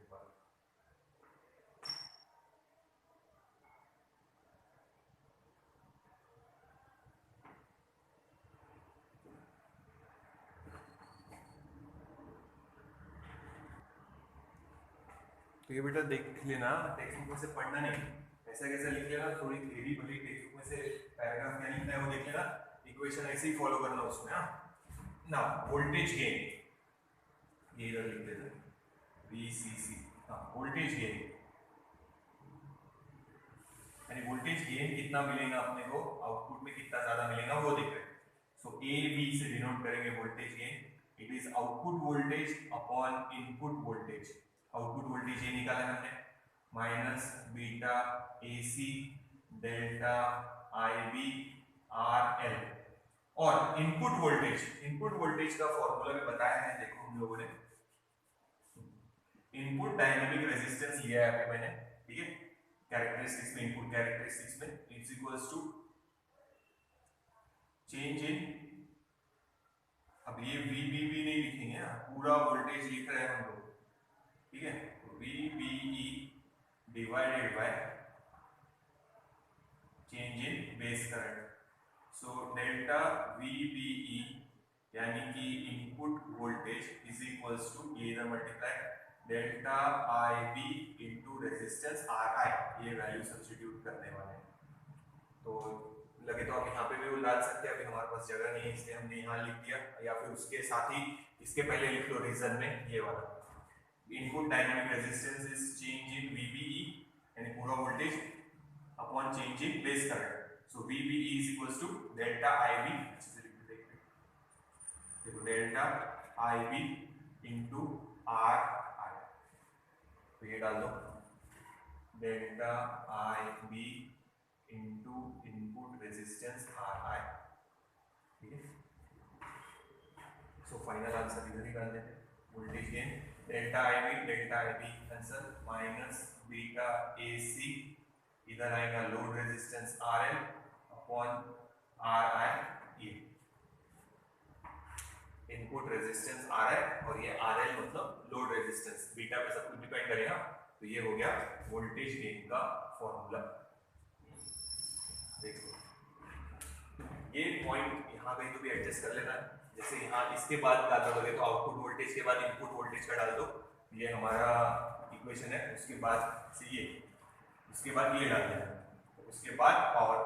तो ये बेटा देख लेना, टेक्स्ट बुक में से पढ़ना नहीं, ऐसा कैसा लिख लेना, थोड़ी थ्योरी भली टेक्स्ट बुक में से पैराग्राफ क्या लिखना है वो देख लेना, इक्वेशन ऐसे ही फॉलो करना उसमें। ना वोल्टेज गेन ये इधर लिख देना VCC, वोल्टेज गेन, यानी वोल्टेज गेन कितना मिलेगा अपने को, आउटपुट में कितना ज्यादा मिलेगा वो देख रहे हैं। सो ए बी से डिनोट करेंगे voltage gain, it is output voltage upon input voltage. Output voltage ये निकाला हमने minus beta A C delta I B R L, और इनपुट वोल्टेज का फॉर्मूला भी बताया है, देखो हम लोगों ने इनपुट डायनेमिक रेजिस्टेंस लिया है अभी मैंने, ठीक है, कैरेक्टरिस्टिक्स में, इनपुट कैरेक्टरिस्टिक्स में is equals to change in, अब ये VBB नहीं लिखेंगे, पूरा वोल्टेज लिख रहे हैं हम लोग, ठीक है, VBE divided by change in base current. So delta VBE यानी कि input voltage is equals to ये इधर multiply delta IB into resistance RI, ये वैल्यू सब्स्टिट्यूट करने वाले हैं। तो लगे तो आप यहाँ पे भी वो डाल सकते हैं, अभी हमारे पास जगह नहीं है इसलिए हमने यहाँ लिख दिया, या फिर उसके साथ ही इसके पहले लिख लो रीजन में ये वाला, input dynamic resistance is change in VBE यानी पूरा voltage upon change in base current. So VBE is equals to delta IB, देखो डेल्टा IB इंटू RI, तो ये डाल दो delta IB into input resistance RI, ठीक है। सो फाइनल आंसर इधर ही डाल देते हैं, voltage gain delta IB answer minus beta AC, इधर आएगा load resistance RL upon RI, ये इनपुट रेजिस्टेंस RI और ये RL मतलब लोड रेजिस्टेंस, बीटा पे सब कुछ डिपेंड करेगा। तो ये हो गया वोल्टेज गेन का फॉर्मूला। देखो ये पॉइंट यहाँ कहीं तो भी एडजस्ट कर लेना, जैसे यहाँ इसके बाद डालना लगे तो आउटपुट वोल्टेज के बाद इनपुट वोल्टेज का डाल दो, ये हमारा इक्वेशन है, उसके बाद से ये, उसके बाद ये डाल देना, तो उसके बाद power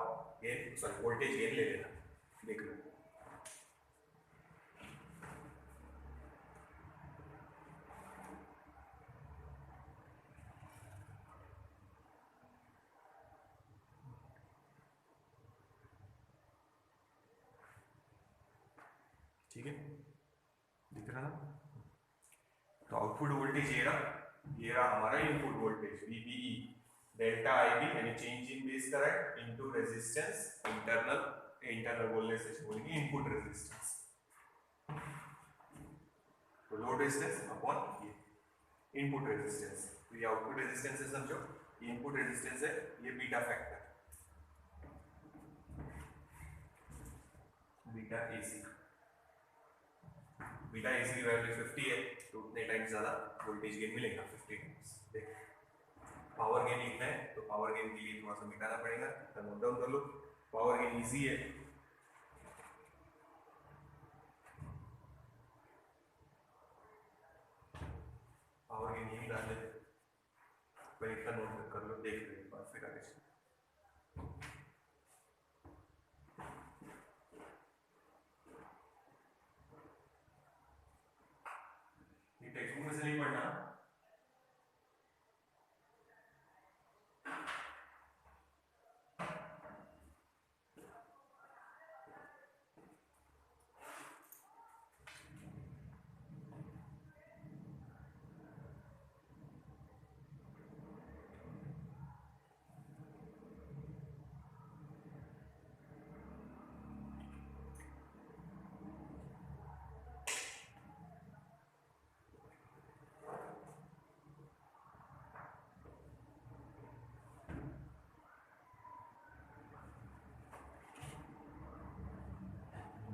gain sorry voltage gain ले लेना, देख लो। ठीक है, दिख रहा ना? तो आउटपुट वोल्टेज ये रहा हमारा input voltage VBE delta IB यानी change in base current into resistance, internal बोलने से बोलेंगे इनपुट रेजिस्टेंस, तो लोड रेजिस्टेंस अपॉन ये इनपुट रेजिस्टेंस, तो ये आउटपुट रेजिस्टेंस है, समझो ये इनपुट रेजिस्टेंस है, ये beta factor beta AC, beta AC की वैल्यू 50 है, तो उतने टाइम्स ज़्यादा वोल्टेज गेन मिलेगा 50 टाइम्स। देख पावर गेन लिखना है तो पावर गेन के लिए थोड़ा सा मिटाना पड़ेगा, तो नोट डाउन कर लो, पावर गेन इजी है, पावर गेन यही डाल देते, पहले इतना नोट कर लो, देख लो एक बार फिर आगे टेक्स्ट बुक में से नहीं पढ़ना,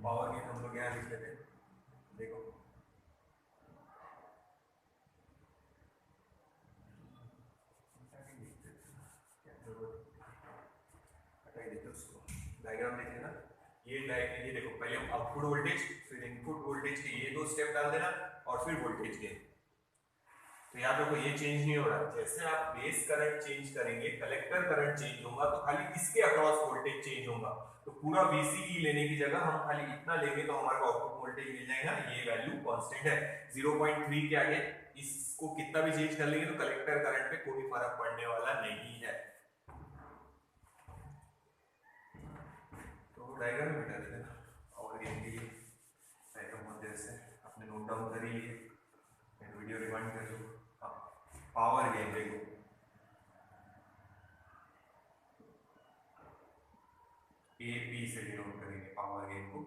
पावर गेन हम लोग यहाँ लिख लेते हैं, देखो डायग्राम देख लेना, ये देखो पहले आउटपुट वोल्टेज फिर इनपुट वोल्टेज के ये दो स्टेप डाल देना और फिर वोल्टेज गेन। तो याद रखो ये चेंज नहीं हो रहा, जैसे आप बेस करंट चेंज करेंगे कलेक्टर करंट चेंज होगा तो खाली इसके अक्रॉस वोल्टेज चेंज होगा, तो पूरा VCE लेने की जगह हम खाली इतना लेंगे तो हमारे को आउटपुट वोल्टेज मिल जाएगा, ये वैल्यू कांस्टेंट है 0.3 के आगे, इसको कितना भी चेंज कर लेंगे तो कलेक्टर करंट पे कोई फर्क पड़ने वाला नहीं है। तो डायग्राम में मिटा देना और ये नोट डाउन कर लीजिए, वीडियो रिवाइंड कर लो। हाँ, पावर गेन देखो, ए पी से डिनोट करेंगे पावर गेन को।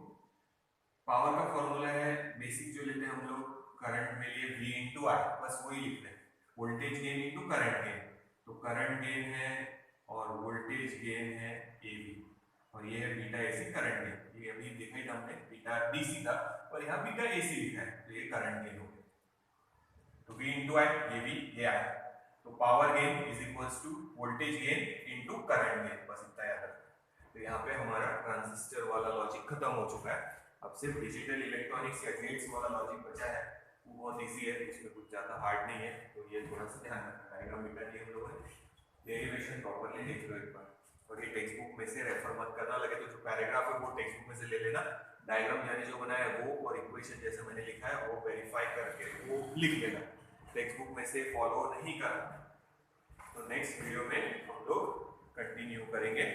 पावर का फॉर्मूला है बेसिक जो लेते हैं हम लोग करंट में लिए V इंटू आई, बस वही लिख रहे हैं, voltage gain into current gain. तो करंट गेन है और वोल्टेज गेन है ए बी, और ये है बीटा एसी करंट गेन। ये अभी देखा ही हमने, बीटा डीसी था और यहाँ बीटा एसी लिखा है, तो ये करंट गेन हो गया। तो V इंटू आई, ये भी ये आया। तो power gain is equals to voltage gain into current gain, बस इतना याद रखना। तो यहाँ पे हमारा ट्रांजिस्टर वाला लॉजिक खत्म हो चुका है। अब सिर्फ डिजिटल इलेक्ट्रॉनिक्स या गेट्स वाला लॉजिक बचा है, वो बहुत इजी है, उसमें कुछ ज़्यादा हार्ड नहीं है। तो ये थोड़ा सा ध्यान रखना, डायग्राम मिटा दिया हम लोगों ने, डेरिवेशन प्रॉपर्ली लिख लो एक बार। और ये टेक्स्ट बुक में से रेफर मत करना, लगे तो जो पैराग्राफ है वो टेक्स्ट बुक में से ले लेना, डायग्राम यानी जो बनाया है वो और इक्वेशन जैसे मैंने लिखा है वो वेरीफाई करके वो लिख लेना, टेक्स्ट बुक में से फॉलो नहीं करना। तो नेक्स्ट वीडियो में हम लोग कंटिन्यू करेंगे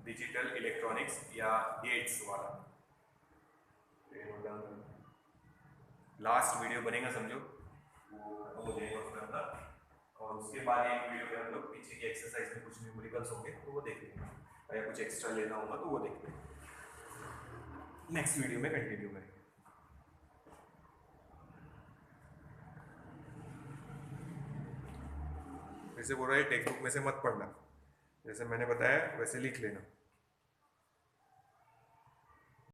डिजिटल इलेक्ट्रॉनिक्स या गेट्स वाला। लास्ट वीडियो बनेगा समझो, वो खत्म हो जाएगा उसमें अपना, और उसके बाद एक वीडियो में हम लोग पीछे की एक्सरसाइज में कुछ न्यूमेरिकल्स होंगे तो वो देख लेंगे, या कुछ एक्स्ट्रा लेना होगा तो वो देख लेंगे। नेक्स्ट वीडियो में कंटिन्यू करेंगे। जैसे बोल रहा है टेक्स्ट बुक में से मत पढ़ना, जैसे मैंने बताया वैसे लिख लेना।